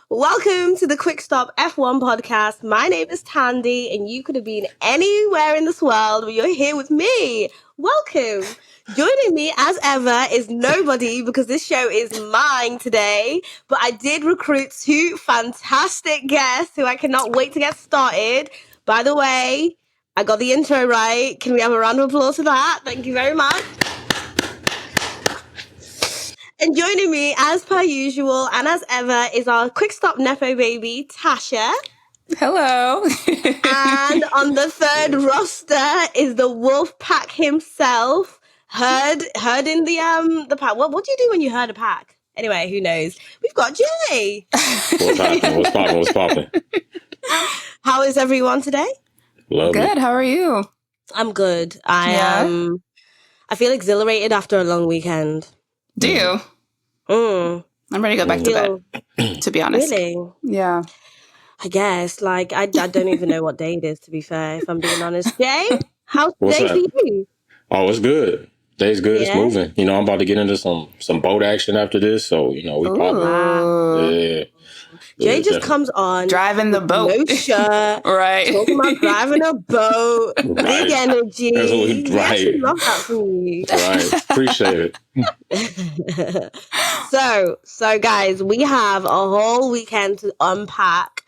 Welcome to the Quick Stop F1 podcast. My name is Thandie, and you could have been anywhere in this world, but you're here with me. Welcome. Joining me, as ever, is nobody because this show is mine today. But I did recruit two fantastic guests who I cannot wait to get started. By the way, I got the intro right. Can we have a round of applause for that? Thank you very much. And joining me, as per usual and as ever, is our Quick Stop Nepo baby, Tasha. Hello. And on the third roster is the wolf pack himself, herd in the pack. What do you do when you herd a pack? Anyway, who knows? We've got Jay. What's popping? How is everyone today? Lovely. Good. How are you? I'm good. I feel exhilarated after a long weekend. Do you? I'm ready to go back to bed, to be honest. Really? Yeah. I guess. I don't even know what day it is, to be fair, if I'm being honest. Jay, how's the day for you? Oh, it's good. Day's good. Yeah. It's moving. I'm about to get into some boat action after this. So, we popping. Wow. Yeah. Jay just comes on. Driving the boat. No shirt. Right. Talking about driving a boat. Right. Big energy. That's what we actually love that from you. Right. Appreciate it. So guys, we have a whole weekend to unpack.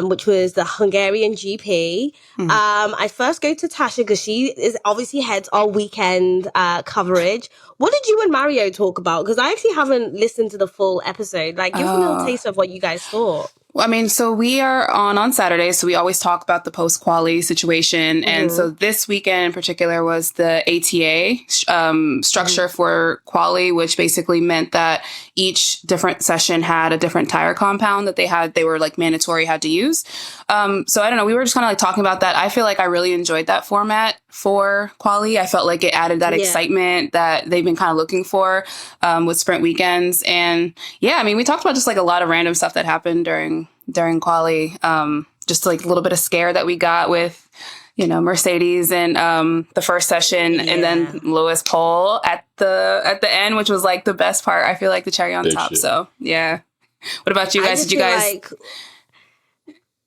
Which was the Hungarian GP. I first go to Tasha because she is obviously heads our weekend coverage. What did you and Mario talk about? Because I actually haven't listened to the full episode. Give a little taste of what you guys thought. So we are on Saturday, so we always talk about the post-quali situation. And so this weekend in particular was the ATA structure for quali, which basically meant that each different session had a different tire compound that they were mandatory had to use. So I don't know, we were just kind of talking about that. I feel like I really enjoyed that format for quali. I felt like it added that excitement that they've been kind of looking for with sprint weekends. And we talked about just a lot of random stuff that happened during quali. Just a little bit of scare that we got with, Mercedes and the first session and then Lewis pole at the end, which was the best part. I feel like the cherry on Big top. Shit. So yeah. What about you guys?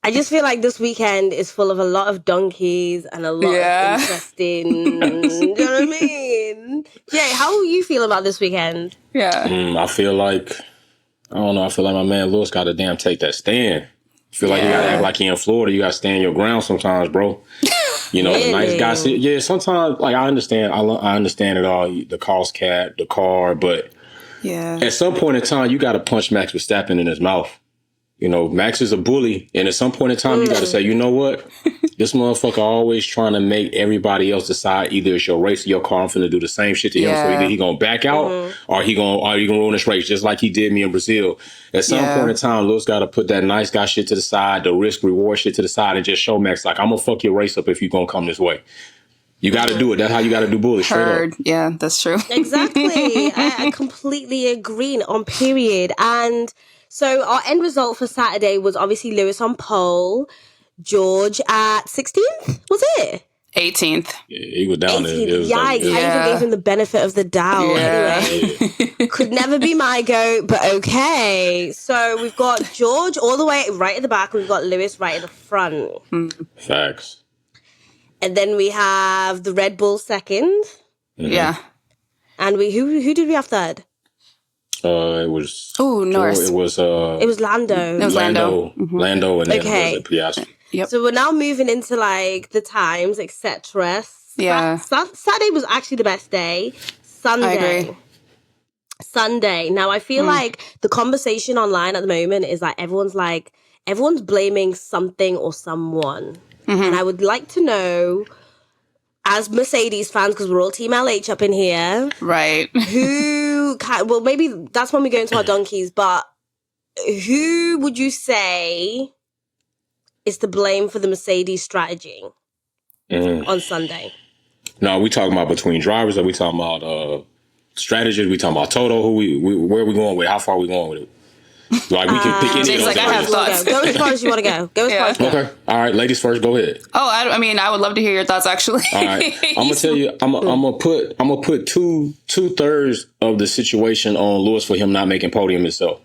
I just feel like this weekend is full of a lot of donkeys and a lot of interesting. Do you know what I mean? Jay, how will you feel about this weekend? Yeah. I feel like my man Lewis got to damn take that stand. I feel like you got to act like he in Florida. You got to stand your ground sometimes, bro. The nice guys. Yeah, sometimes, I understand. I understand it all. The cost cap, the car, but at some point in time, you got to punch Max Verstappen in his mouth. Max is a bully, and at some point in time, you got to say, you know what? This motherfucker always trying to make everybody else decide either it's your race or your car. I'm finna do the same shit to him. So either he gonna back out or you gonna ruin this race, just like he did me in Brazil. At some point in time, Lewis got to put that nice guy shit to the side, the risk reward shit to the side, and just show Max I'm gonna fuck your race up if you gonna come this way. You got to do it. That's how you got to do bully. Straight up. Yeah, that's true. Exactly. I completely agree on period. And so our end result for Saturday was obviously Lewis on pole, George at 16th, was it? 18th. Yeah, he was down there. Yikes, I even gave him the benefit of the doubt. Yeah. Anyway, could never be my goat, but okay. So we've got George all the way right at the back. We've got Lewis right at the front. Facts. And then we have the Red Bull second. Yeah. And who did we have third? It was Norris. It was Lando. It was Lando. Lando, and then it was Piastri. Yep. So we're now moving into the times, etc. Yeah. Saturday was actually the best day. Sunday. Now I feel like the conversation online at the moment is everyone's blaming something or someone. And I would like to know, as Mercedes fans, because we're all Team LH up in here. Right. Well, maybe that's when we go into our donkeys, but who would you say is to blame for the Mercedes strategy on Sunday? No, we talking about between drivers, or we talking about strategies? We talking about total? Where are we going with? How far are we going with it? We can pick any of those. I have thoughts. Go as far as you want to go. Go as far as you want. Okay. All right, ladies first. Go ahead. Oh, I would love to hear your thoughts. Actually, all right. I'm gonna tell you. I'm gonna put 2/3 of the situation on Lewis for him not making podium himself.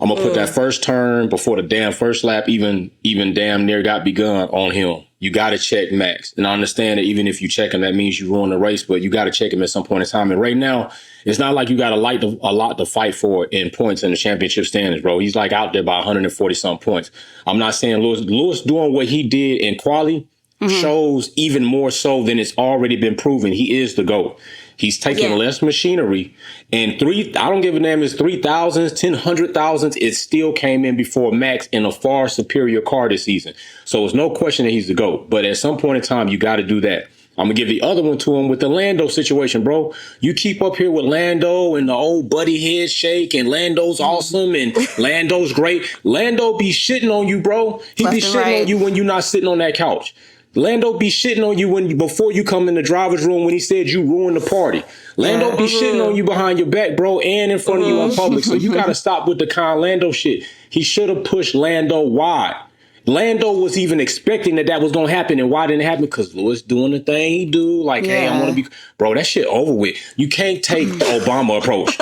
I'm gonna put that first turn before the damn first lap even damn near got begun on him. You got to check Max. And I understand that even if you check him, that means you ruin the race, but you got to check him at some point in time. And right now, it's not like you got a lot to fight for in points in the championship standings, bro. He's like out there by 140 some points. I'm not saying Lewis doing what he did in quali shows even more so than it's already been proven. He is the GOAT. He's taking less machinery, and I don't give a damn, it's 3,000s, 10,000s. It still came in before Max in a far superior car this season. So it's no question that he's the GOAT. But at some point in time, you got to do that. I'm going to give the other one to him with the Lando situation, bro. You keep up here with Lando and the old buddy head shake and Lando's awesome and Lando's great. Lando be shitting on you, bro. He be shitting on you when you're not sitting on that couch. Lando be shitting on you before you come in the driver's room when he said you ruined the party. Lando be shitting on you behind your back, bro, and in front of you in public. So you got to stop with the Lando shit. He should have pushed Lando wide. Lando was even expecting that was going to happen. And why didn't it happen? Because Lewis doing the thing he do. Like, hey, I want to be... Bro, that shit over with. You can't take the Obama approach.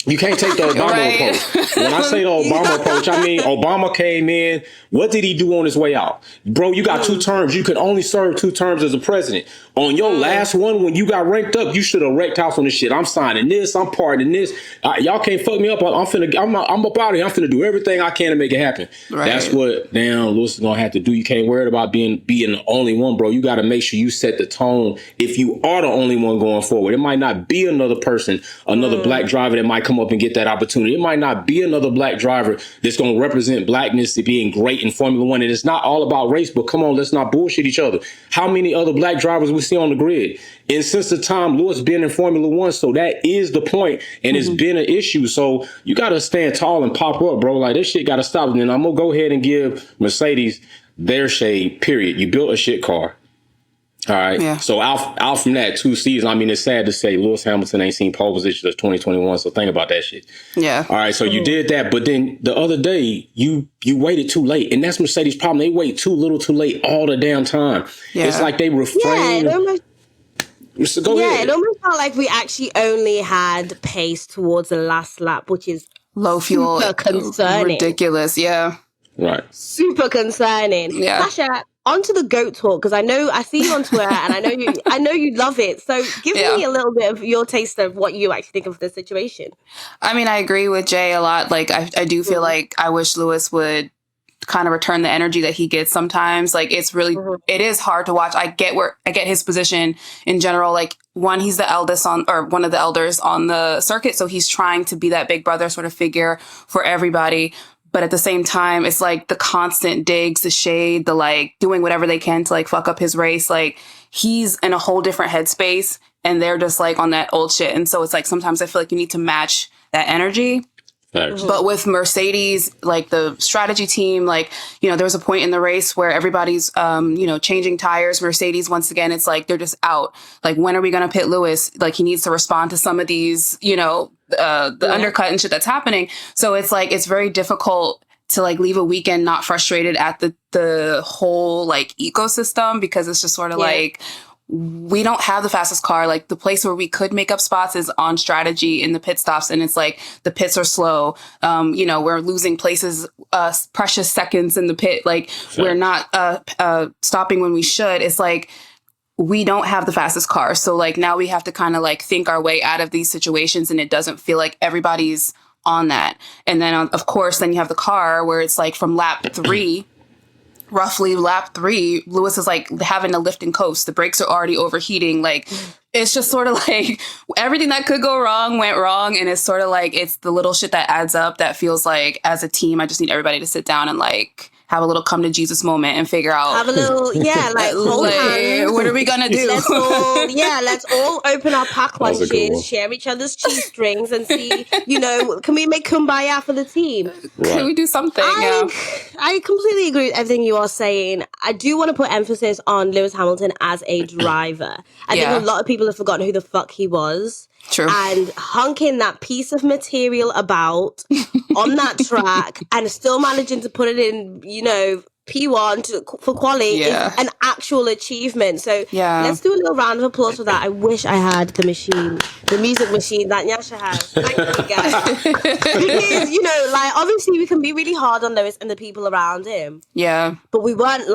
You can't take the Obama approach. When I say the Obama approach, I mean Obama came in. What did he do on his way out? Bro, you got 2 terms. You can only serve 2 terms as a president. On your last one, when you got ranked up, you should have wrecked house on this shit. I'm signing this. I'm parting this. Y'all can't fuck me up. I'm up out of here. I'm finna do everything I can to make it happen. Right. That's what Lewis is gonna have to do. You can't worry about being the only one, bro. You got to make sure you set the tone. If you are the only one going forward, it might not be another person, another black driver that might come up and get that opportunity. It might not be another black driver that's going to represent blackness to being great in Formula One. And it's not all about race, but come on, let's not bullshit each other. How many other black drivers we see on the grid? And since the time Lewis been in Formula One, so that is the point, and it's been an issue. So you got to stand tall and pop up, bro. Like, this shit got to stop. And then I'm going to go ahead and give Mercedes their shade, period. You built a shit car. All right. Yeah. So out from that 2 seasons, I mean, it's sad to say Lewis Hamilton ain't seen pole position since 2021. So think about that shit. Yeah. All right. So you did that. But then the other day, you waited too late. And that's Mercedes' problem. They wait too little too late all the damn time. Yeah. It's like they refrain. It almost felt like we actually only had pace towards the last lap, which is low fuel. Super concerning. Ridiculous. Yeah. Right. Super concerning. Yeah. Tasha, onto the GOAT talk, because I see you on Twitter and I know you love it. So give me a little bit of your taste of what you actually think of the situation. I mean, I agree with Jay a lot. Like, I do feel like I wish Lewis would kind of return the energy that he gets sometimes. Like, it's really, it is hard to watch. I get his position in general. Like, one, he's the eldest one of the elders on the circuit. So he's trying to be that big brother sort of figure for everybody. But at the same time, it's like the constant digs, the shade, the like doing whatever they can to like fuck up his race. Like, he's in a whole different headspace and they're just like on that old shit. And so it's like sometimes I feel like you need to match that energy. But with Mercedes, like the strategy team, like, you know, there was a point in the race where everybody's, changing tires. Mercedes, once again, it's like they're just out. Like, when are we going to pit Lewis? Like, he needs to respond to some of these, the undercut and shit that's happening. So it's like, it's very difficult to like leave a weekend not frustrated at the whole like ecosystem, because it's just sort of like, we don't have the fastest car. Like, the place where we could make up spots is on strategy in the pit stops. And it's like the pits are slow. We're losing places, precious seconds in the pit. Like, we're not stopping when we should. It's like, we don't have the fastest car. So like now we have to kind of like think our way out of these situations, and it doesn't feel like everybody's on that. And then of course, then you have the car where it's like from roughly lap 3, Lewis is like having to lift and coast. The brakes are already overheating. Like, it's just sort of like everything that could go wrong went wrong. And it's sort of like, it's the little shit that adds up that feels like, as a team, I just need everybody to sit down and like have a little come to Jesus moment and figure out. Have a little, like, hold hands. What are we going to do? Let's all open our pack lunches, share each other's cheese strings, and see, can we make kumbaya for the team? Right. Can we do something? I completely agree with everything you are saying. I do want to put emphasis on Lewis Hamilton as a driver. I think a lot of people have forgotten who the fuck he was. True. And hunking that piece of material about on that track and still managing to put it in, P1 for quali is an actual achievement. So let's do a little round of applause for that. I wish I had the music machine that Nyasha has. Thank you, guys. Because, you know, like, obviously we can be really hard on Lewis and the people around him. Yeah. But we weren't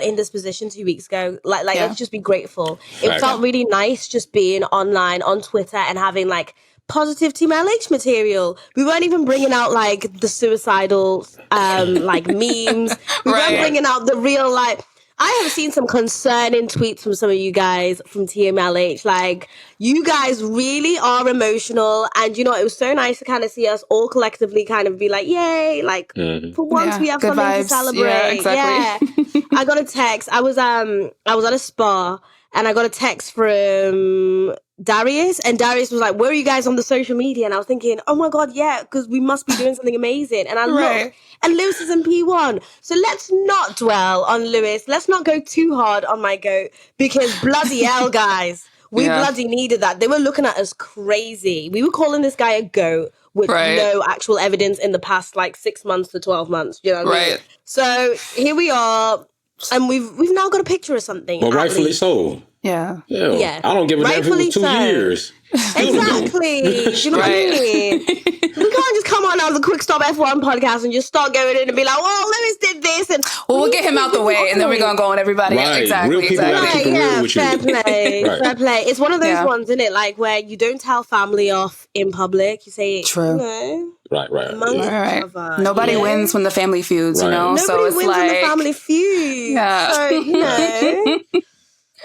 in this position 2 weeks ago. Like let's just be grateful. It felt really nice just being online on Twitter and having like positive Team LH material. We weren't even bringing out like the suicidal like memes. We weren't bringing out the real like. I have seen some concerning tweets from some of you guys from TMLH. Like, you guys really are emotional. And, you know, it was so nice to kind of see us all collectively kind of be like, yay. Like, for once we have something to celebrate. Yeah, exactly. Yeah. I got a text. I was at a spa and I got a text from Darius, and Darius was like, where are you guys on the social media? And I was thinking, oh my God, yeah, because we must be doing something amazing. And I look, and Lewis is in P1. So let's not dwell on Lewis. Let's not go too hard on my goat, because bloody hell, guys, we bloody needed that. They were looking at us crazy. We were calling this guy a goat with no actual evidence in the past like 6 months to 12 months. You know what I mean? So here we are. And we've now got a picture of something. Well, rightfully so. Yeah. I don't give a damn if it was 2 years. Exactly. Do you know what I mean? We can't just come on as a Quick Stop F1 podcast and just start going in and be like, well, Lewis did this. And we'll get him out the way and then we're going to go on everybody. Right. Exactly. Real people gotta keep it real with fair you. play. Fair play. It's one of those ones, isn't it? Like where you don't tell family off in public. You say, true. You know, Right. Nobody wins when the family feuds, you know? Nobody so it's wins when the family feuds. Yeah. So, you know.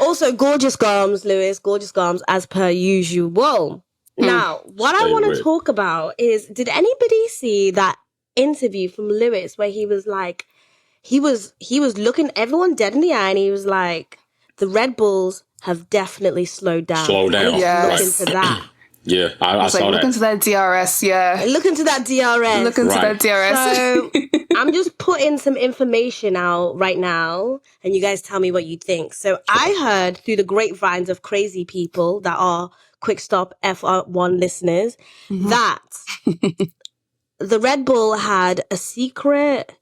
Also, gorgeous garms, Lewis. Gorgeous garms, as per usual. Now, what I want to talk about is, did anybody see that interview from Lewis where he was like, he was looking everyone dead in the eye and he was like, the Red Bulls have definitely slowed down. Yes. Look into that. Yeah, I saw that. Look into that DRS, Look into that DRS. Look into that DRS. So I'm just putting some information out right now, and you guys tell me what you think. So I heard through the grapevines of crazy people that are Quick Stop F1 listeners that the Red Bull had a secret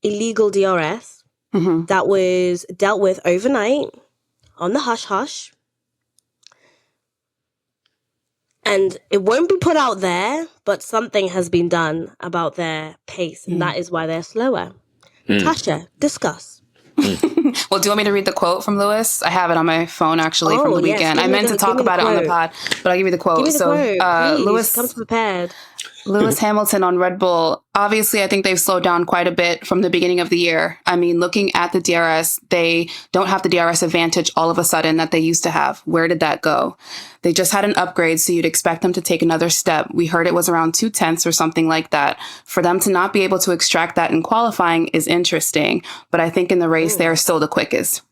illegal DRS that was dealt with overnight on the hush-hush. And it won't be put out there, but something has been done about their pace, and that is why they're slower. Tasha, discuss. Well, do you want me to read the quote from Lewis? I have it on my phone, actually, from the weekend. I meant to talk about it on the pod, but I'll give you the quote. Give me the quote, please. Lewis comes prepared. Lewis Hamilton on Red Bull. Obviously, I think they've slowed down quite a bit from the beginning of the year. I mean, looking at the DRS, they don't have the DRS advantage all of a sudden that they used to have. Where did that go? They just had an upgrade, so you'd expect them to take another step. We heard it was around 0.2 or something like that. For them to not be able to extract that in qualifying is interesting, but I think in the race, they are still the quickest.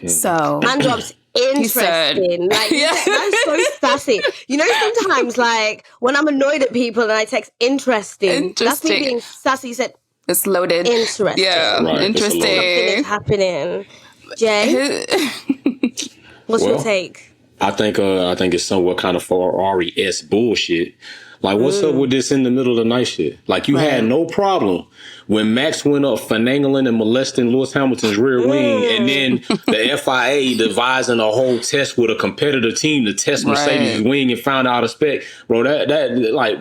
So, Man drops interesting. Like, that's so sassy. You know, sometimes, like, when I'm annoyed at people and I text interesting. That's me being sassy. You said, it's loaded. Interesting. Yeah, interesting. Something is happening. Jay, what's your take? I think it's somewhat kind of Ferrari-esque bullshit. Like, what's up with this in the middle of the night shit? Like, you had no problem when Max went up finagling and molesting Lewis Hamilton's rear wing, and then the FIA devising a whole test with a competitor team to test Mercedes' wing and found out a spec. Bro,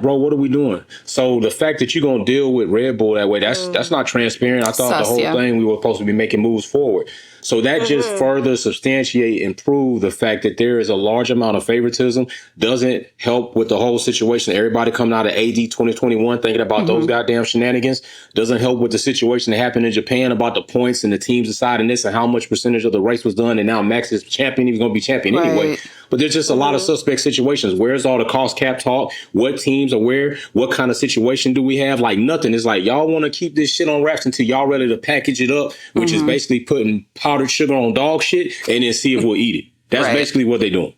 bro, what are we doing? So the fact that you're going to deal with Red Bull that way, that's not transparent. I thought the whole thing we were supposed to be making moves forward. So that just further substantiate and prove the fact that there is a large amount of favoritism, doesn't help with the whole situation. Everybody coming out of AD 2021 thinking about those goddamn shenanigans doesn't help with the situation that happened in Japan about the points and the teams deciding this and how much percentage of the race was done. And now Max is champion. He's going to be champion anyway. But there's just a lot of suspect situations. Where's all the cost cap talk? What teams are where? What kind of situation do we have? Like nothing. It's like y'all want to keep this shit on wraps until y'all ready to package it up, which is basically putting powdered sugar on dog shit and then see if we'll eat it. That's basically what they're doing.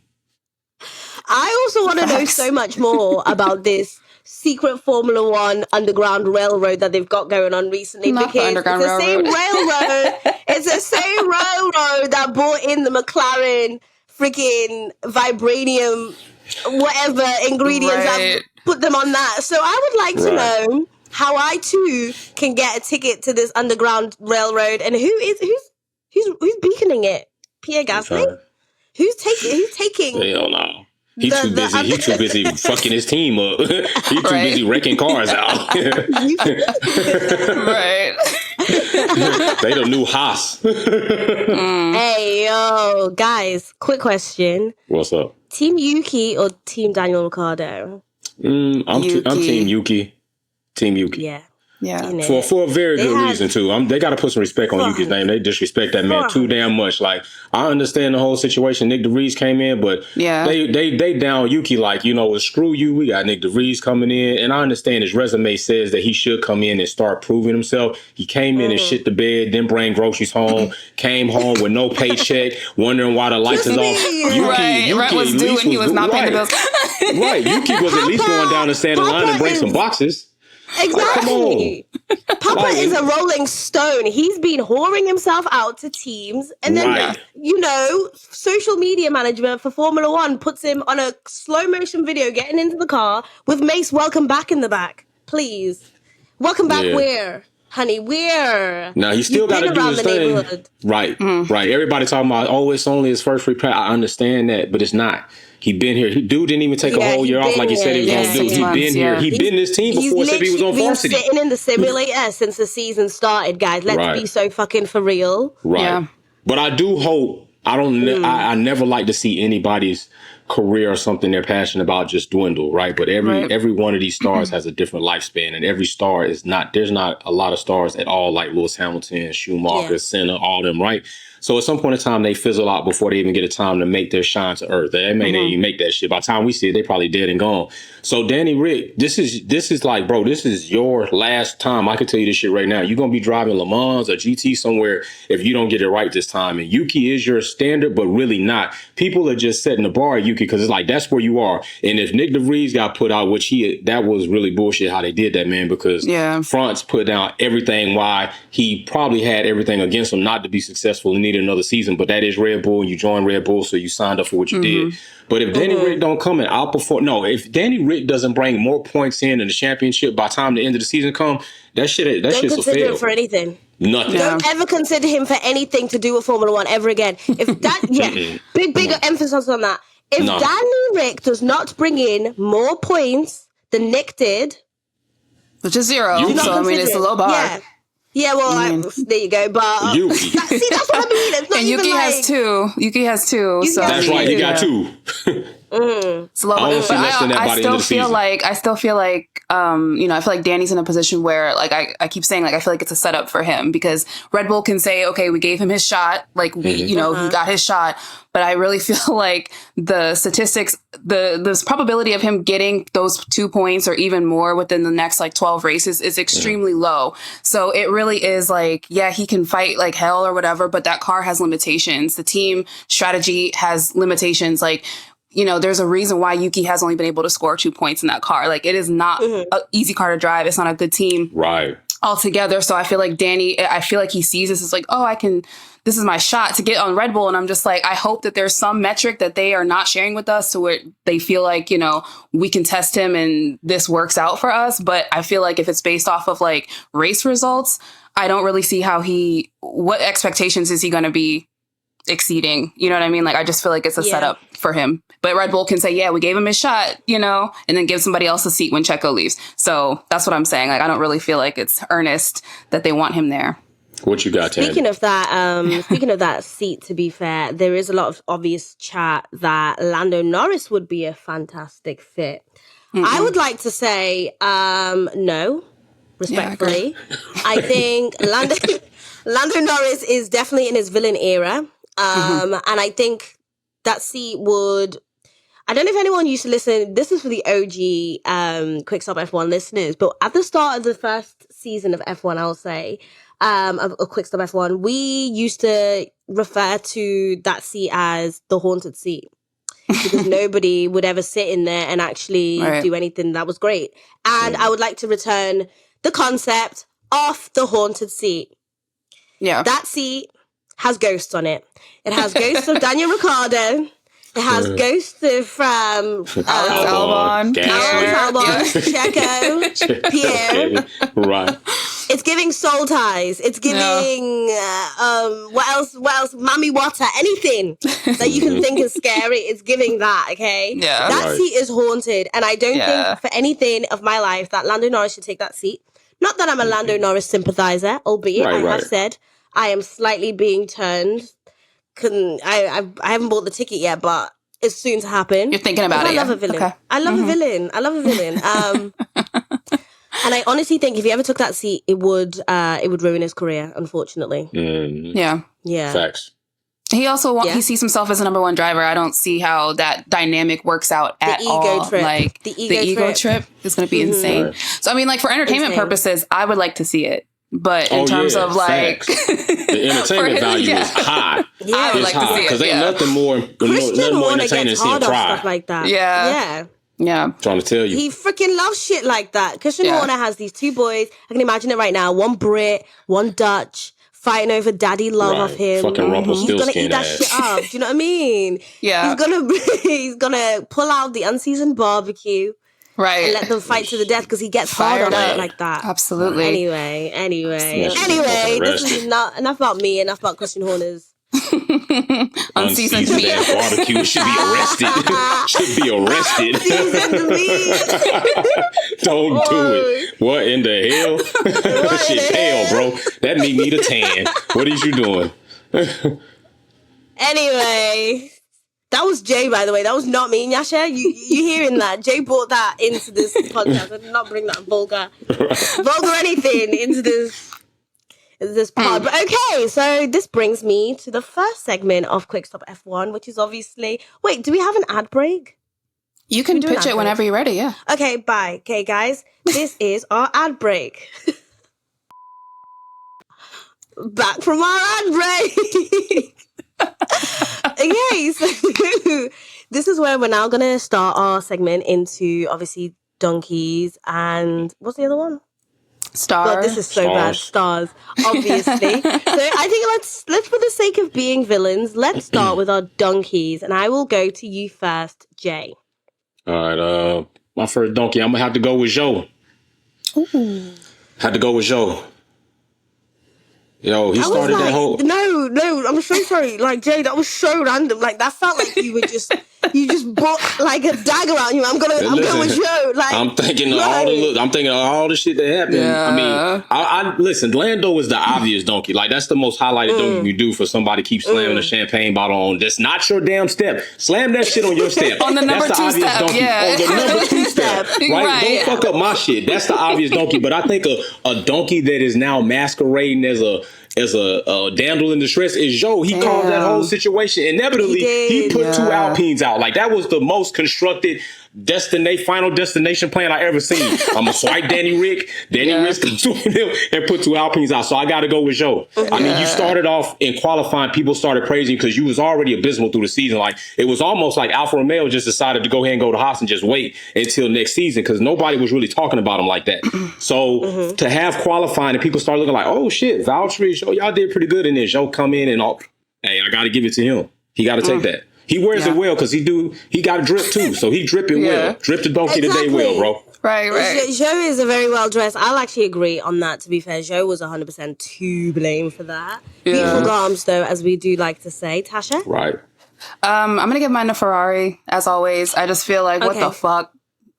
I also want to know so much more about this secret Formula One underground railroad that they've got going on recently. Not because the it's the same railroad. It's the same railroad that brought in the McLaren freaking vibranium, whatever ingredients that put them on that. So I would like to know, how I too can get a ticket to this underground railroad. And who's beaconing it? Pierre Gasly? Who's taking? Hell no. He too busy. He too busy fucking his team up. He too busy wrecking cars out. Right. They the new Haas. Hey, yo, guys, quick question. What's up? Team Yuki or Team Daniel Ricciardo? I'm Team Yuki. Team Yuki. Yeah. Yeah. You know, For a very good reason, too. They got to put some respect on Yuki's name. They disrespect that man too damn much. Like, I understand the whole situation. Nick DeVries came in, but they down Yuki like, you know, well, screw you. We got Nick DeVries coming in. And I understand his resume says that he should come in and start proving himself. He came in and shit the bed, didn't bring groceries home, came home with no paycheck, wondering why the lights is off. Yuki was due and he was not paying the bills. Right. Yuki was at least going down and stand in line and bring some boxes. Exactly. Papa is a rolling stone. He's been whoring himself out to teams. And then, you know, social media management for Formula One puts him on a slow motion video getting into the car with Mace welcome back in the back. Please. Welcome back where? Honey, where? Now, he still got to do his thing. Right. Everybody talking about, it's only his first free pass. I understand that, but it's not. He been here. Dude didn't even take a whole year off like he said he was going to do. He been here. He been this team before. Said he was on varsity. He's sitting in the simulator since the season started, guys. Let's be so fucking for real. Right. Yeah. But I do hope. I never like to see anybody's career or something they're passionate about just dwindle, right? But every one of these stars has a different lifespan, and every star is not. There's not a lot of stars at all like Lewis Hamilton, Schumacher, Senna, all them, right? So at some point in time, they fizzle out before they even get a time to make their shine to earth. They may not even make that shit. By the time we see it, they probably dead and gone. So Danny Rick, this is like, bro, this is your last time. I can tell you this shit right now. You're going to be driving Le Mans or GT somewhere if you don't get it right this time. And Yuki is your standard, but really not. People are just setting the bar at Yuki because it's like, that's where you are. And if Nick DeVries got put out, that was really bullshit how they did that, man, because France put down everything why he probably had everything against him not to be successful and needed another season. But that is Red Bull, and you joined Red Bull, so you signed up for what you did. But if Danny Rick don't come and outperform, if Danny Rick doesn't bring more points in the championship by the time the end of the season come, shit's a fail. Don't consider him for anything. Nothing. Don't ever consider him for anything to do with Formula One ever again. If that, big emphasis on that. If Danny Rick does not bring in more points than Nick did, which is 0, so I mean it's a low bar. Yeah, well, there you go. But Yuki. See, that's what I mean. It's not and Yuki has 2. Yuki has 2. So that's right. He got 2. It's low. But I still feel like, you know, I feel like Danny's in a position where, like, I keep saying, like, I feel like it's a setup for him because Red Bull can say, okay, we gave him his shot. Like, you know, he got his shot. But I really feel like the statistics, the probability of him getting those 2 points or even more within the next, like, 12 races is extremely low. So it really is like, he can fight like hell or whatever, but that car has limitations. The team strategy has limitations. Like, you know, there's a reason why Yuki has only been able to score 2 points in that car. Like, it is not an easy car to drive. It's not a good team. Right. Altogether. So I feel like Danny, I feel like he sees this as like, this is my shot to get on Red Bull. And I'm just like, I hope that there's some metric that they are not sharing with us so where they feel like, you know, we can test him and this works out for us. But I feel like if it's based off of like race results, I don't really see what expectations is he going to be exceeding? You know what I mean? Like, I just feel like it's a setup for him. But Red Bull can say, we gave him his shot, you know, and then give somebody else a seat when Checo leaves. So that's what I'm saying. Like, I don't really feel like it's earnest that they want him there. What you got, Thandie? Speaking of that seat, to be fair, there is a lot of obvious chat that Lando Norris would be a fantastic fit. I would like to say no, respectfully. I think Lando Norris is definitely in his villain era. And I think that seat would... I don't know if anyone used to listen. This is for the OG Quick Stop F1 listeners. But at the start of the first season of F1, I'll say, of Quick Stop F1, we used to refer to that seat as the haunted seat. Because nobody would ever sit in there and actually do anything that was great. And I would like to return the concept of the haunted seat. Yeah. That seat has ghosts on it. It has ghosts of Daniel Ricciardo. It has Ghost from Albon, Checo, Pierre. Right. It's giving Soul Ties. It's giving what else? Mami Water. Anything that you can think is scary. It's giving that. Okay. Yeah. That seat is haunted, and I don't think for anything of my life that Lando Norris should take that seat. Not that I'm a Lando Norris sympathizer, albeit I have said I am slightly being turned. I haven't bought the ticket yet, but it's soon to happen. You're thinking about it. I love a villain. Okay. I love a villain. And I honestly think if he ever took that seat, it would ruin his career, unfortunately. Yeah. Facts. He also he sees himself as a number one driver. I don't see how that dynamic works out at all. Trip. Like the ego trip is going to be insane. Right. So I mean, like for entertainment purposes, I would like to see it. But in terms of like the entertainment value is high. Yeah, I would like to see it. Because ain't nothing more entertaining than seeing pride. Stuff like that. Yeah. I'm trying to tell you. He freaking loves shit like that. Christian Horner has these two boys. I can imagine it right now. One Brit, one Dutch, fighting over daddy love of him. Fucking He's gonna eat that shit up. Do you know what I mean? Yeah. He's gonna pull out the unseasoned barbecue. Right. And let them fight to the death because he gets hard on it like that. Absolutely. Anyway. This is not enough about me, enough about Christian Horner's unseasoned meat. Barbecue should be arrested. Unseasoned meat. Don't do it. What in the hell? That shit pale, bro. That meat need a tan. What is you doing? Anyway. That was Jay, by the way. That was not me, Nyasha. You hearing that? Jay brought that into this podcast. I did not bring that vulgar anything into this pod. But okay, so this brings me to the first segment of Quick Stop F1, which is obviously... Wait, do we have an ad break? You can pitch it whenever you're ready, yeah. Okay, bye. Okay, guys. This is our ad break. Back from our ad break. Okay, so this is where we're now going to start our segment into, obviously, donkeys and... What's the other one? Stars. God, this is so bad. Stars, obviously. So I think let's for the sake of being villains, let's start with our donkeys. And I will go to you first, Jay. All right, my first donkey, I'm going to have to go with Joe. Ooh. Had to go with Joe. Yo, he started that whole... No, I'm so sorry. Like, Jay, that was so random. Like, that felt like you just brought like a dagger out you. I'm going with Joe. Like, I'm thinking of all the shit that happened. Yeah. I mean, I listen, Lando is the obvious donkey. Like, that's the most highlighted donkey you do for somebody keep slamming a champagne bottle on. That's not your damn step. Slam that shit on your step. On the number that's the 2 obvious step. donkey. Yeah. On the number 2 step. Right? Don't fuck up my shit. That's the obvious donkey. But I think a donkey that is now masquerading as a damsel in distress is Joe. He caused that whole situation. Inevitably, he put 2 Alpines out. Like, that was the most constructed final destination plan I ever seen. I'm gonna swipe Danny Rick comes with him and put 2 Alpines out. So I got to go with Joe. I mean, you started off in qualifying, people started praising because you was already abysmal through the season. Like, it was almost like Alfa Romeo just decided to go ahead and go to Haas and just wait until next season because nobody was really talking about him like that. So to have qualifying and people start looking like, oh shit, Valtteri, Joe, y'all did pretty good in this. Joe come in and all. Hey, I got to give it to him. He got to take that. He wears it well because he got drip too. So he dripping well. Drip the donkey today well, bro. Right. Joe is a very well dressed. I'll actually agree on that, to be fair. Joe was 100% to blame for that. Yeah. Beautiful garms, though, as we do like to say. Tasha? Right. I'm going to give mine to Ferrari, as always. I just feel like, what the fuck?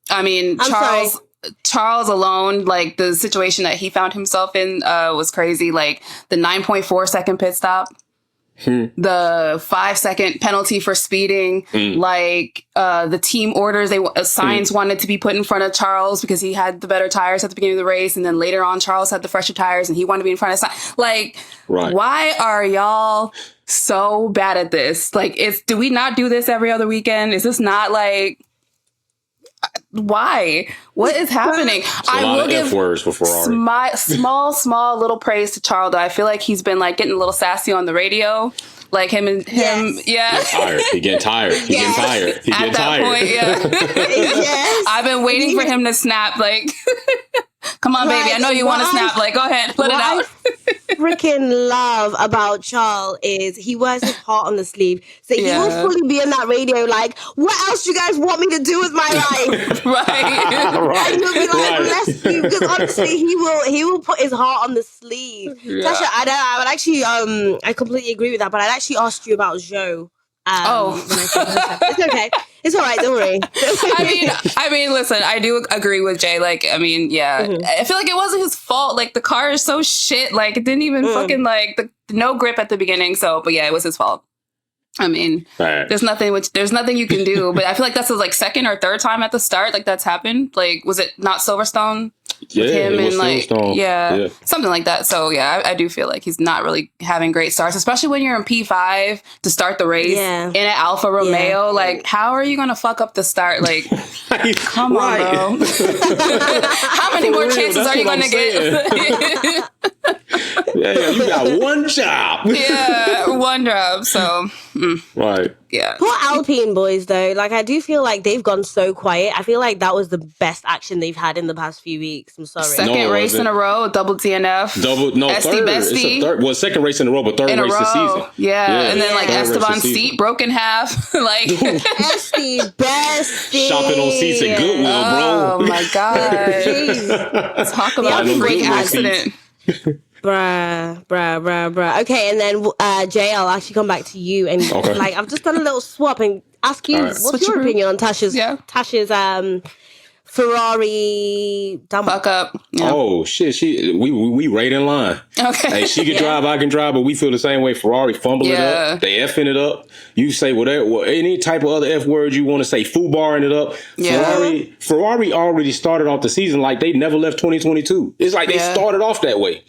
I mean, Charles alone, like the situation that he found himself in was crazy. Like the 9.4 second pit stop. The 5-second penalty for speeding, like the team orders, signs wanted to be put in front of Charles because he had the better tires at the beginning of the race, and then later on Charles had the fresher tires and he wanted to be in front of like, why are y'all so bad at this? Like, do we not do this every other weekend? Is this not like... Why? What is happening? I will give F-words for Ferrari. Small little praise to Charles. I feel like he's been like getting a little sassy on the radio. Like him. He getting tired. He getting tired. At that point, yes. I've been waiting for him to snap. Like, come on, baby. I know you want to snap. Like, go ahead, let it out. freaking love about Charles is he wears his heart on the sleeve. So he will fully be in that radio like, what else do you guys want me to do with my life? Right. And he'll be like, bless you. Because honestly, he will put his heart on the sleeve. Yeah. Tasha, I would actually, I completely agree with that, but I'd actually asked you about Joe. It's okay. It's all right. Don't worry. I mean, listen. I do agree with Jay. Like, I mean, yeah. I feel like it wasn't his fault. Like, the car is so shit. Like, it didn't even fucking no grip at the beginning. So, but yeah, it was his fault. I mean, there's nothing you can do. But I feel like that's his like second or third time at the start. Like that's happened. Like, was it not Silverstone? Yeah, him it was and like Silverstone. something like that. So yeah, I do feel like he's not really having great starts, especially when you're in P5 to start the race in an Alfa Romeo. Like, how are you gonna fuck up the start? Like, come on, bro. How many more chances are you gonna get? Yeah, you got one job. One job. So right. Yeah. Poor Alpine boys, though. Like, I do feel like they've gone so quiet. I feel like that was the best action they've had in the past few weeks. I'm sorry. Second race in a row, double DNF. Third. Bestie. It's a third. Well, second race in a row, but third race this season. Yeah. And then like Esteban's seat broke in half. Like bestie. Shopping on seats at Goodwill, bro. Oh my God. Talk about a freak accident. Bruh. Okay, and then Jay, I'll actually come back to you and like I've just done a little swap and ask you what's your opinion on Tasha's Ferrari fuck up. Yeah. Oh shit, we right in line. Okay. Hey, she can drive, I can drive, but we feel the same way. Ferrari fumble it up, they effing it up. You say whatever, any type of other F word you want to say, foobarring it up. Yeah. Ferrari already started off the season like they never left 2022. It's like they started off that way.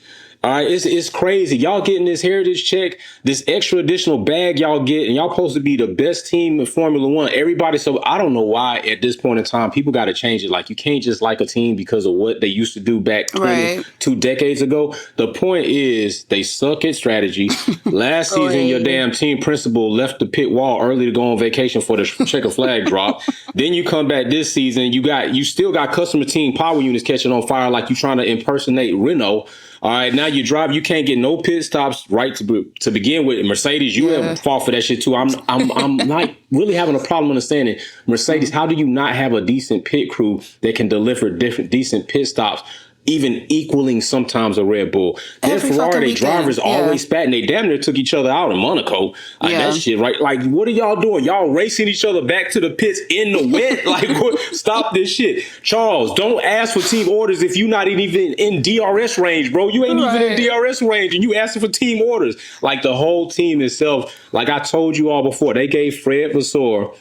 All right, it's crazy. Y'all getting this heritage check, this extra additional bag y'all get, and y'all supposed to be the best team in Formula One. Everybody, so I don't know why at this point in time people got to change it. Like you can't just like a team because of what they used to do back 2 decades ago. The point is they suck at strategy. Last season, your damn team principal left the pit wall early to go on vacation for the checker flag drop. Then you come back this season, you still got customer team power units catching on fire like you trying to impersonate Renault. All right, now you drive. You can't get no pit stops right to begin with. Mercedes, you have fought for that shit too. I'm not really having a problem understanding Mercedes. How do you not have a decent pit crew that can deliver decent pit stops, even equaling sometimes a Red Bull? Their Ferrari drivers always spatting. They damn near took each other out in Monaco. Like that shit, right? Like, what are y'all doing? Y'all racing each other back to the pits in the wet? Like, what? Stop this shit. Charles, don't ask for team orders if you're not even in DRS range, bro. You ain't even in DRS range and you asking for team orders. Like, the whole team itself, like I told you all before, they gave Fred Vasseur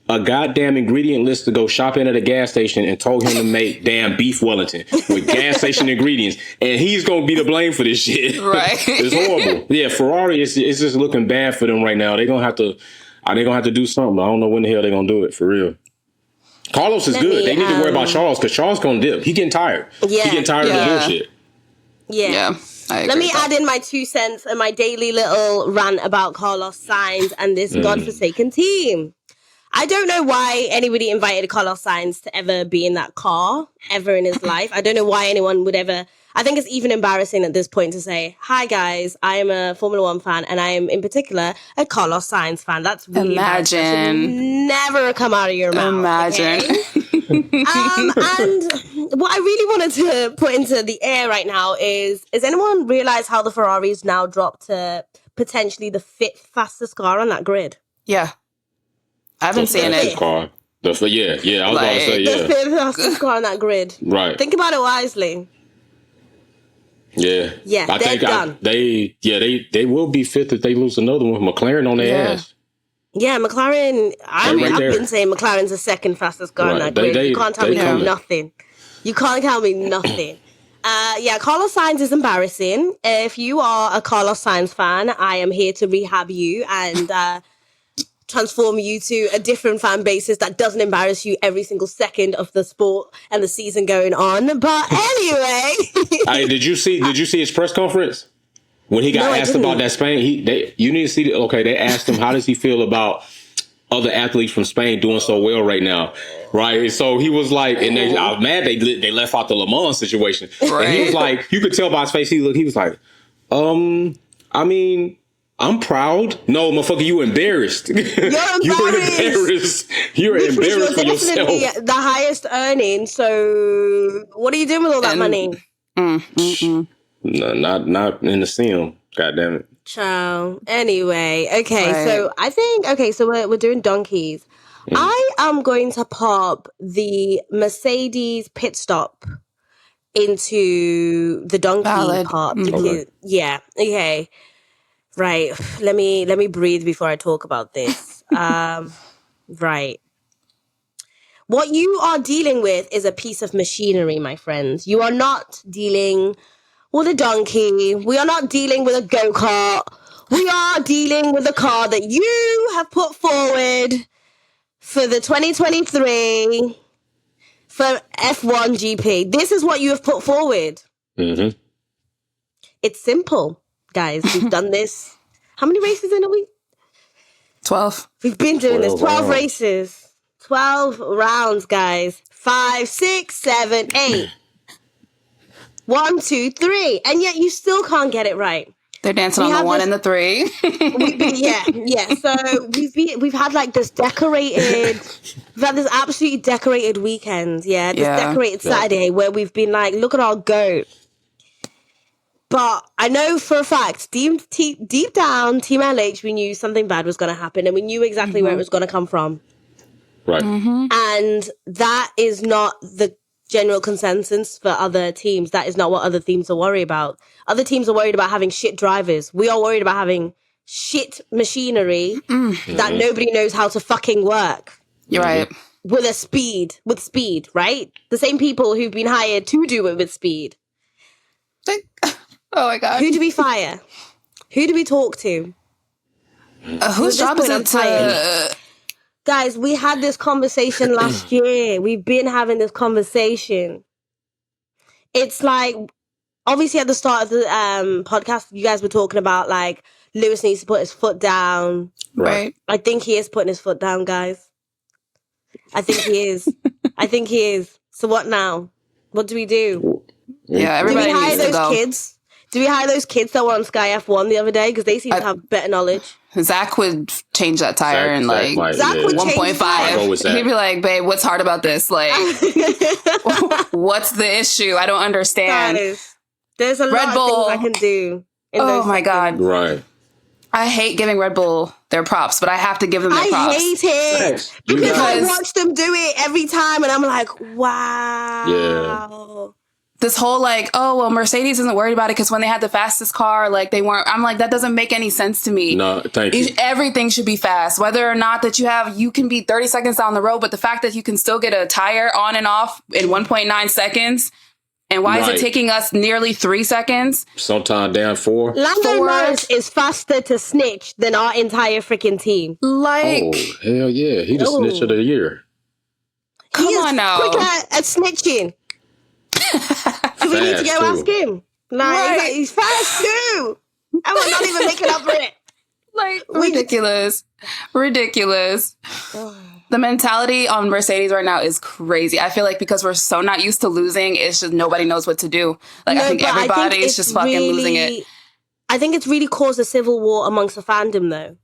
a goddamn ingredient list to go shopping at a gas station and told him to make damn beef Wellington with gas station ingredients. And he's going to be the blame for this shit. Right. It's horrible. Yeah, Ferrari is just looking bad for them right now. They're going to have to do something. I don't know when the hell they're going to do it, for real. Carlos is good. They need to worry about Charles because Charles going to dip. He getting tired. He getting tired of the bullshit. Yeah. Let me add in my 2 cents and my daily little rant about Carlos Sainz and this godforsaken team. I don't know why anybody invited Carlos Sainz to ever be in that car ever in his life. I don't know why anyone would ever. I think it's even embarrassing at this point to say, hi guys, I am a Formula One fan and I am in particular a Carlos Sainz fan. That's really never come out of your mouth. Imagine. Okay? And what I really wanted to put into the air right now is anyone realize how the Ferraris now dropped to potentially the 5th fastest car on that grid? Yeah. I haven't seen it. Car. I was about to say, the 5th fastest car on that grid. Right. Think about it wisely. Yeah. Yeah, they're done. They will be 5th if they lose another one. McLaren on their ass. Yeah, McLaren. I've been saying McLaren's the 2nd fastest car on that grid. You can't tell me nothing. You can't tell me nothing. Carlos Sainz is embarrassing. If you are a Carlos Sainz fan, I am here to rehab you and transform you to a different fan basis that doesn't embarrass you every single second of the sport and the season going on. But anyway, did you see his press conference when he got asked about that Spain? You need to see they asked him how does he feel about other athletes from Spain doing so well right now, right? So he was like, and they I was mad they left out the Le Mans situation, right. And he was like, you could tell by his face, he was like, I mean, I'm proud. No, motherfucker, you embarrassed. You're embarrassed. You're embarrassed for definitely yourself. the highest earning. So what are you doing with all that money? No, not in the sim. God damn it. Ciao. Anyway, okay. Right. So I think so we're doing donkeys. I am going to pop the Mercedes pit stop into the donkey Valid. part because okay. Right. Let me breathe before I talk about this. Right. What you are dealing with is a piece of machinery, my friends. You are not dealing with a donkey. We are not dealing with a go-kart. We are dealing with a car that you have put forward for the 2023 for F1 GP. This is what you have put forward. Mm-hmm. It's simple, guys. We've done this. How many races in a week? 12. We've been doing this. 12 rounds. races. 12 rounds, guys. 5, 6, 7, 8. 1, 2, 3. And yet you still can't get it right. They're dancing on the 1 and the 3. Yeah. So we've had like this decorated, we've had this absolutely decorated weekend. Yeah, this decorated Saturday where we've been like, look at our goat. But I know for a fact, deep down, Team LH, we knew something bad was going to happen, and we knew exactly where it was going to come from. Right. And that is not the general consensus for other teams. That is not what other teams are worried about. Other teams are worried about having shit drivers. We are worried about having shit machinery that nobody knows how to fucking work. You're right. With speed, right? The same people who've been hired to do it with speed. Oh my God. Who do we fire? Who do we talk to? Whose job is it to... Guys, we had this conversation last year. We've been having this conversation. It's like, obviously at the start of the podcast, you guys were talking about like, Lewis needs to put his foot down. Right. I think he is putting his foot down, guys. I think he is. So what now? What do we do? Yeah, everybody needs to go. Kids? Do we hire those kids that were on Sky F1 the other day? Because they seem to have better knowledge. Zach would change that tire in like Zach would 1.5. He'd be like, babe, what's hard about this? Like, what's the issue? I don't understand. There's a lot of things I can do. Oh my God. Right. I hate giving Red Bull their props, but I have to give them their props. I hate it. Because I watch them do it every time and I'm like, wow. Yeah. This whole like, oh, well, Mercedes isn't worried about it because when they had the fastest car, like they weren't. I'm like, that doesn't make any sense to me. No, thank you. Everything should be fast, whether or not that you can be 30 seconds down the road, but the fact that you can still get a tire on and off in 1.9 seconds. And why is it taking us nearly 3 seconds? Sometimes down 4. Lando Norris is faster to snitch than our entire freaking team. Like, oh, hell yeah. He the snitch of the year. Come on now. Quicker at snitching. So we need to go ask him. Like, he's fast too. I will not even make it up for it. Like, ridiculous. The mentality on Mercedes right now is crazy. I feel like because we're so not used to losing, it's just nobody knows what to do. Like, I think everybody is just fucking losing it. I think it's really caused a civil war amongst the fandom, though.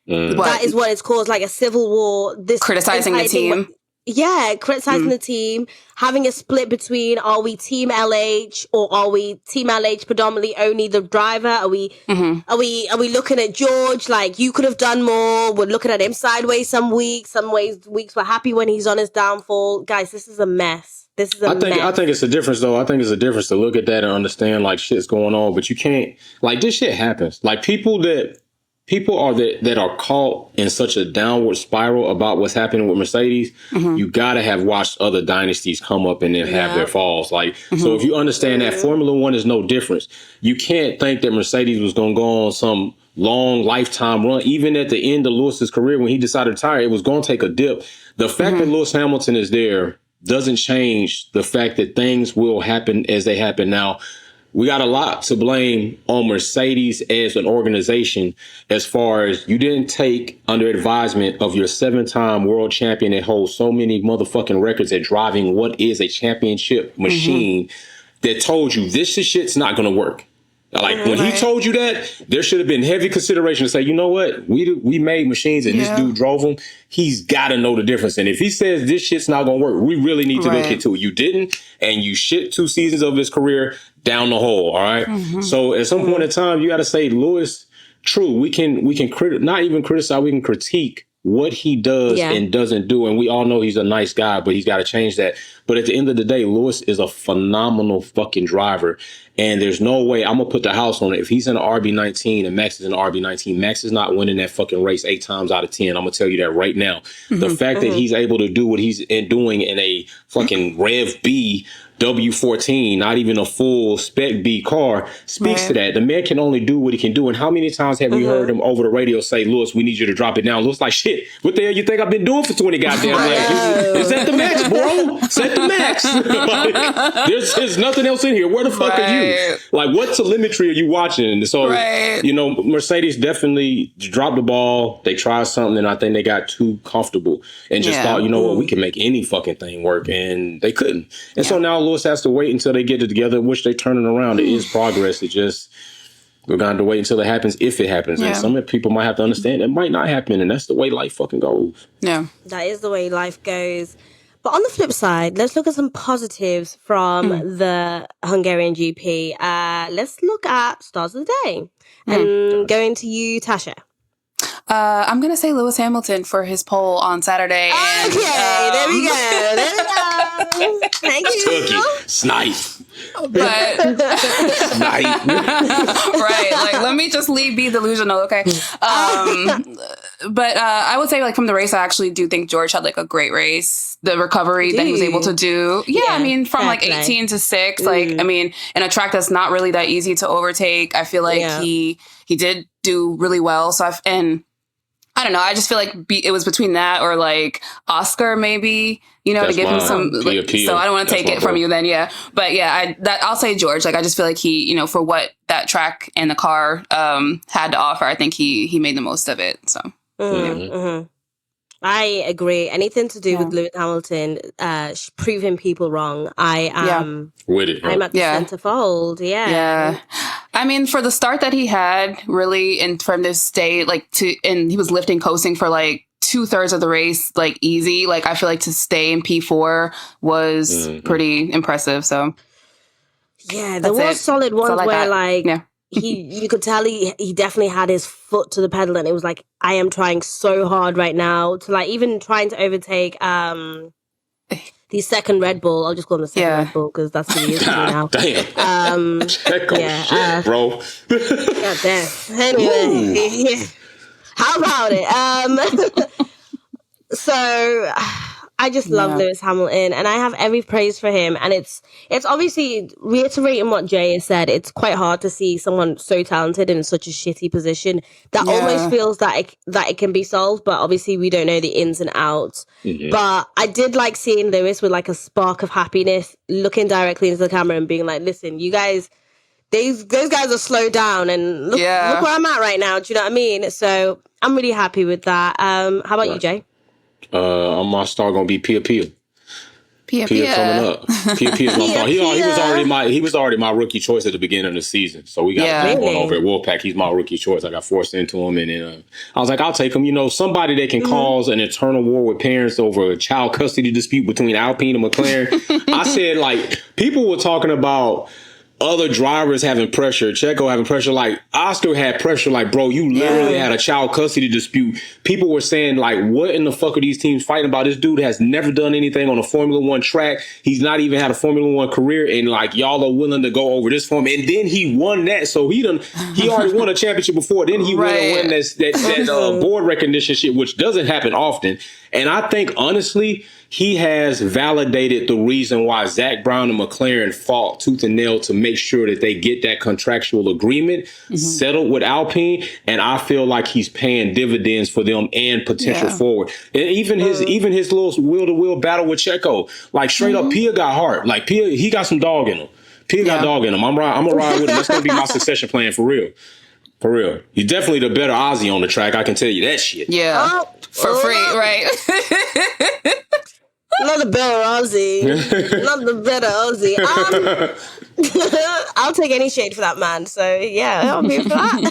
That is what it's caused, like a civil war. This criticizing the team. Criticizing the team, having a split between are we Team LH or are we Team LH predominantly only the driver? Are we looking at George like you could have done more? We're looking at him sideways some weeks. Weeks we're happy when he's on his downfall. Guys, this is a mess. I think it's a difference though. I think it's a difference to look at that and understand like shit's going on, but you can't like this shit happens. Like people that are caught in such a downward spiral about what's happening with Mercedes, you gotta have watched other dynasties come up and then have their falls. Like, so if you understand that Formula One is no difference, you can't think that Mercedes was gonna go on some long lifetime run. Even at the end of Lewis's career, when he decided to retire, it was gonna take a dip. The fact that Lewis Hamilton is there doesn't change the fact that things will happen as they happen now. We got a lot to blame on Mercedes as an organization as far as you didn't take under advisement of your 7-time world champion that holds so many motherfucking records at driving what is a championship machine that told you this shit's not going to work. Like when he told you that, there should have been heavy consideration to say, you know what, we made machines and this dude drove them. He's got to know the difference. And if he says this shit's not gonna work, we really need to look into it. You didn't, and you shit 2 seasons of his career down the hole. All right. So at some point in time, you got to say, Lewis, true, we can not even criticize, we can critique what he does and doesn't do. And we all know he's a nice guy, but he's got to change that. But at the end of the day, Lewis is a phenomenal fucking driver. And there's no way I'm going to put the house on it. If he's in an RB19 and Max is in an RB19, Max is not winning that fucking race 8 times out of 10. I'm going to tell you that right now. The fact that he's able to do what he's doing in a fucking Rev B W14, not even a full spec B car, speaks to that. The man can only do what he can do. And how many times have we heard him over the radio say, Lewis, we need you to drop it down? Lewis like, shit, what the hell you think I've been doing for 20 goddamn laps? Is that the max, bro? Set the max. Like, there's nothing else in here. Where the fuck are you? Like, what telemetry are you watching? So, you know, Mercedes definitely dropped the ball. They tried something, and I think they got too comfortable and just thought, you know what, we can make any fucking thing work. And they couldn't. And so now Lewis has to wait until they get it together, which they're turning around. It is progress. It just, we're going to have to wait until it happens, if it happens. And some people might have to understand it might not happen. And that's the way life fucking goes. Yeah. That is the way life goes. But on the flip side, let's look at some positives from the Hungarian GP. Let's look at stars of the day. And going to you, Tasha. I'm going to say Lewis Hamilton for his pole on Saturday. And, there we go. There we go. Thank you. Turkey. Snipe. But Snipe. Right. Like, let me just be delusional, okay? But I would say, like, from the race, I actually do think George had, like, a great race. The recovery that he was able to do. Yeah, I mean, from, like, 18 to 6. Like, I mean, in a track that's not really that easy to overtake, I feel like he did do really well. So, I don't know. I just feel like it was between that or like Oscar, maybe, you know, to give him some. Like, so I don't want to take it from you then. Yeah. But yeah, I'll say George. Like, I just feel like he, you know, for what that track and the car had to offer, I think he made the most of it. So. I agree. Anything to do with Lewis Hamilton, proving people wrong. I am with it. I'm at the centerfold. Yeah. I mean, for the start that he had, really, and from this state, and he was coasting for like 2/3 of the race, like easy. Like, I feel like to stay in P4 was pretty impressive. So, yeah, there was solid ones where you could tell he definitely had his foot to the pedal, and it was like, I am trying so hard right now to like even trying to overtake the second Red Bull. I'll just call him the second Red Bull because that's what he is to me now. Damn. Shit, bro. God damn. Anyway, how about it? So I just love Lewis Hamilton, and I have every praise for him. And it's obviously, reiterating what Jay has said, it's quite hard to see someone so talented in such a shitty position that almost feels that it can be solved. But obviously, we don't know the ins and outs. But I did like seeing Lewis with like a spark of happiness, looking directly into the camera and being like, "Listen, you guys, those guys are slowed down, and look where I'm at right now." Do you know what I mean? So I'm really happy with that. How about you, Jay? My star gonna be Pia coming up. Pia is my star. He was already my rookie choice at the beginning of the season. So we got one over at Wolfpack. He's my rookie choice. I got forced into him, and then I was like, I'll take him. You know, somebody that can cause an eternal war with parents over a child custody dispute between Alpine and McLaren. I said, like, people were talking about other drivers having pressure, Checo having pressure, like Oscar had pressure, like, bro, you literally had a child custody dispute. People were saying, like, what in the fuck are these teams fighting about? This dude has never done anything on a Formula One track. He's not even had a Formula One career, and like, y'all are willing to go over this for him. And then he won that, so he already won a championship before. Then he went and won that board recognition shit, which doesn't happen often. And I think, honestly, he has validated the reason why Zach Brown and McLaren fought tooth and nail to make sure that they get that contractual agreement settled with Alpine. And I feel like he's paying dividends for them and potential forward. And even his little wheel-to-wheel battle with Checo, like, straight up, Pia got heart. Like, Pia, he got some dog in him. Pia got dog in him. I'm gonna ride with him. That's gonna be my succession plan for real. For real. He's definitely the better Aussie on the track. I can tell you that shit. Yeah. For free, right? Not the bitter Aussie. Not the bitter Aussie. I'll take any shade for that man. So yeah, I'll be for that.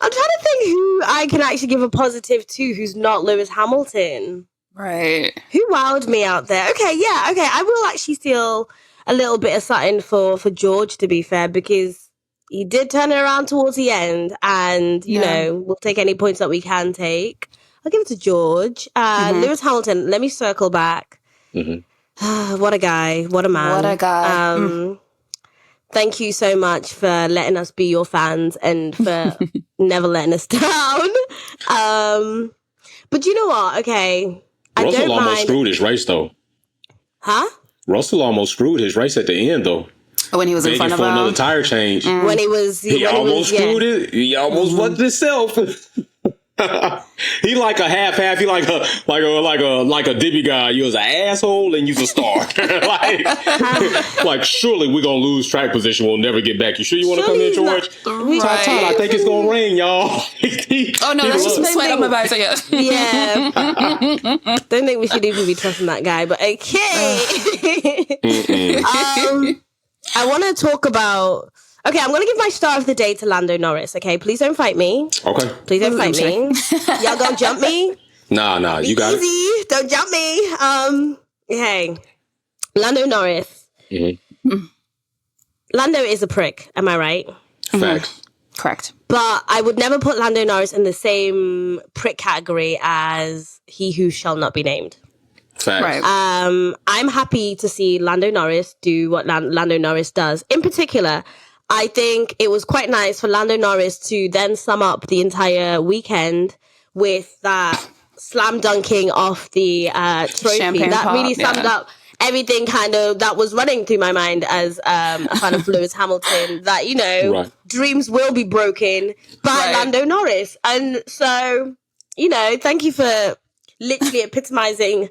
I'm trying to think who I can actually give a positive to who's not Lewis Hamilton. Right. Who wowed me out there? Okay, yeah, okay. I will actually steal a little bit of something for George, to be fair, because he did turn it around towards the end, and, you know, we'll take any points that we can take. I'll give it to George. Lewis Hamilton, let me circle back. What a guy. What a man. What a guy. Thank you so much for letting us be your fans and for never letting us down. But you know what? Okay. Russell almost screwed his race, though. Huh? Russell almost screwed his race at the end, though. When he was in front of him. another tire change. When he was... He almost screwed it. He almost fucked himself. He like a half. He like a dibby guy. You was an asshole and you's a star. like surely we're gonna lose track position. We'll never get back. You sure you want to come in, George? Right. Todd, I think it's gonna rain, y'all. Oh no, that's just some sweat on my back. So yeah. Don't think we should even be trusting that guy. But okay. I want to talk about. Okay, I'm going to give my star of the day to Lando Norris, okay? Please don't fight me. Okay. Please don't fight me. Y'all gonna jump me? Nah, you got easy. it. Don't jump me. Hey, Lando Norris. Lando is a prick, am I right? Facts. Correct. But I would never put Lando Norris in the same prick category as he who shall not be named. Facts. Right. I'm happy to see Lando Norris do what Lando Norris does. In particular, I think it was quite nice for Lando Norris to then sum up the entire weekend with that slam dunking off the trophy. Champagne that pop, really summed up everything kind of that was running through my mind as a fan of Lewis Hamilton, that, you know, dreams will be broken by Lando Norris. And so, you know, thank you for literally epitomizing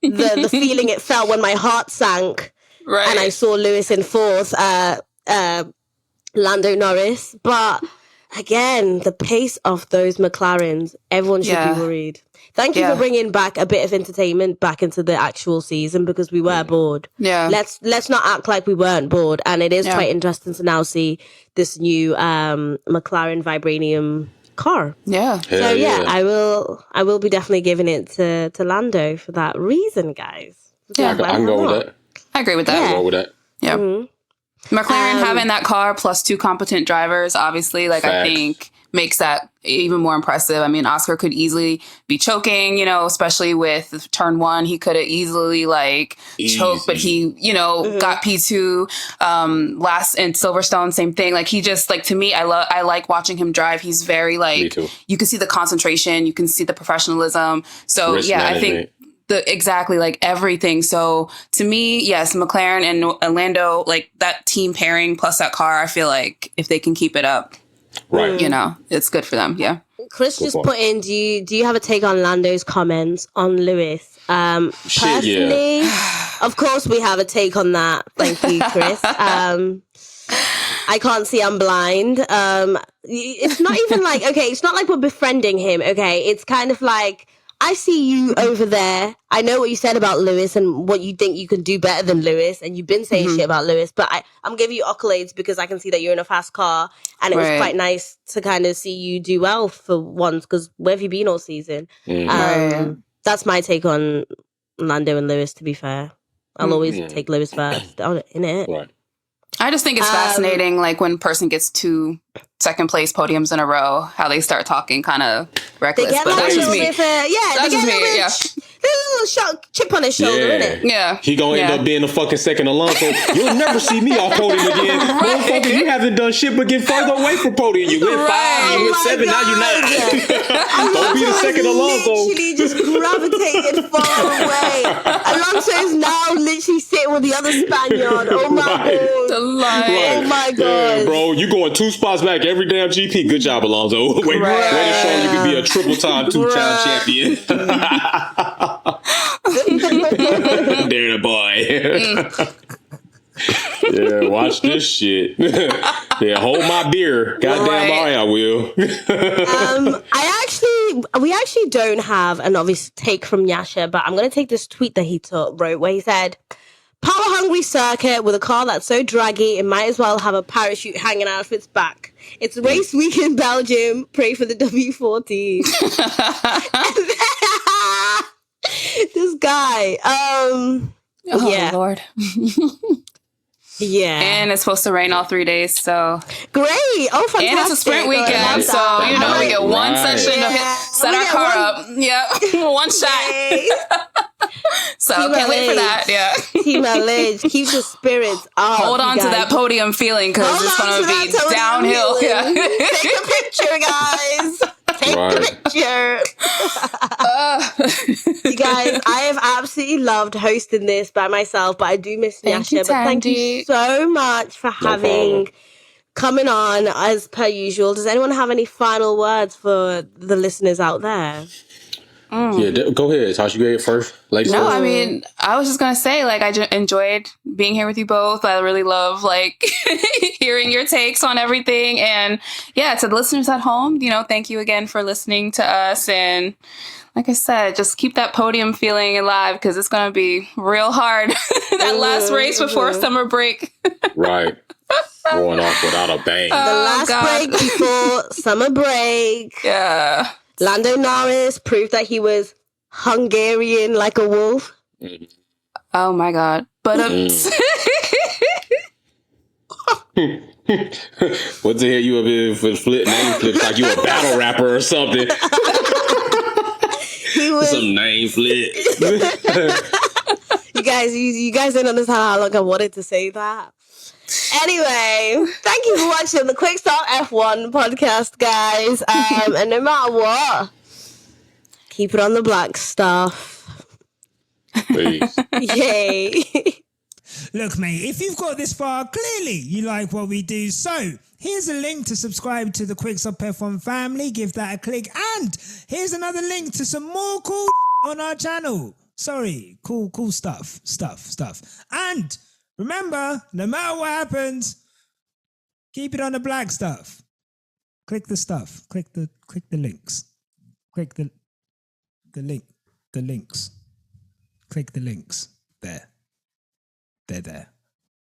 the feeling it felt when my heart sank and I saw Lewis in fourth, Lando Norris. But again, the pace of those McLarens, everyone should be worried. Thank you for bringing back a bit of entertainment back into the actual season, because we were bored. Yeah, let's not act like we weren't bored. And it is quite interesting to now see this new McLaren Vibranium car. Yeah. So I will be definitely giving it to Lando for that reason, guys. Yeah, I can go with that. I agree with that. I can go with that. Yeah. McLaren having that car plus two competent drivers, obviously, like, I think makes that even more impressive. I mean, Oscar could easily be choking, you know, especially with turn one. He could have easily choked, but he, you know, got P2 last in Silverstone. Same thing. Like, he just, like, to me, I like watching him drive. He's very you can see the concentration, you can see the professionalism. So risk management. I think exactly, like, everything. So to me, yes, McLaren and Lando, like, that team pairing plus that car, I feel like if they can keep it up, you know, it's good for them. Yeah. Chris just put in, do you have a take on Lando's comments on Lewis? Personally, of course we have a take on that. Thank you, Chris. I can't see, I'm blind. It's not even like, okay, it's not like we're befriending him, okay? It's kind of like, I see you over there. I know what you said about Lewis and what you think you can do better than Lewis, and you've been saying shit about Lewis, but I'm giving you accolades because I can see that you're in a fast car, and it was quite nice to kind of see you do well for once, because where have you been all season? That's my take on Lando and Lewis, to be fair. I'll always take Lewis first, innit? Right. I just think it's fascinating, like, when a person gets two second place podiums in a row, how they start talking kind of reckless. But that's just me. That's just me. Yeah. There's a little chip on his shoulder, innit? Yeah. He gonna end up being the fucking second Alonso. You'll never see me off podium again. Motherfucker, you haven't done shit but get further away from podium. You went 5, you went 7, now you're 9. Don't be the second Alonso. Literally just gravitated far away. Alonso is now literally sitting with the other Spaniard. Oh my god. The line. Oh my god. Yeah, bro, you going 2 spots back every damn GP. Good job, Alonso. Way to show you can be a triple-time, 2-time champion. There the boy. Yeah, watch this shit. Yeah, hold my beer. Goddamn, I will. I actually we actually don't have an obvious take from Yasha, but I'm going to take this tweet that he wrote where he said, power-hungry circuit with a car that's so draggy, it might as well have a parachute hanging out of its back. It's race week in Belgium. Pray for the W14. This guy. Oh, yeah. Lord. Yeah. And it's supposed to rain all 3 days, so. Great. Oh, fantastic. And it's a sprint weekend, so, you know, we get one section to set our car up. Yeah. One shot. So can't wait for that. Yeah. Team LH, keep the spirits up. Hold on to that podium feeling because it's going to be downhill. Yeah. Take a picture, guys. Take the picture. You guys, I have absolutely loved hosting this by myself, but I do miss Yasha. But thank you so much for coming on as per usual. Does anyone have any final words for the listeners out there? Yeah, go ahead, Tasha. You get it first. No, I mean, I was just gonna say, like, I enjoyed being here with you both. I really love, like, hearing your takes on everything. And yeah, to the listeners at home, you know, thank you again for listening to us. And like I said, just keep that podium feeling alive because it's gonna be real hard. That last race before summer break. Right. Going off without a bang. The last break before summer break. Yeah. Lando Norris proved that he was Hungarian like a wolf. Oh my God. But what the hell you up here for name flips like you a battle rapper or something? He was some name flip. You guys don't understand how long I wanted to say that. Anyway, thank you for watching the Quick Start F1 podcast, guys. And no matter what, keep it on the black stuff. Peace. Yay. Look, mate, if you've got this far, clearly you like what we do. So here's a link to subscribe to the Quick Stop F1 family. Give that a click. And here's another link to some more cool on our channel. Sorry, cool stuff. And remember, no matter what happens, keep it on the black stuff. Click the stuff. Click the links. Click the links. Click the links. There. They're there.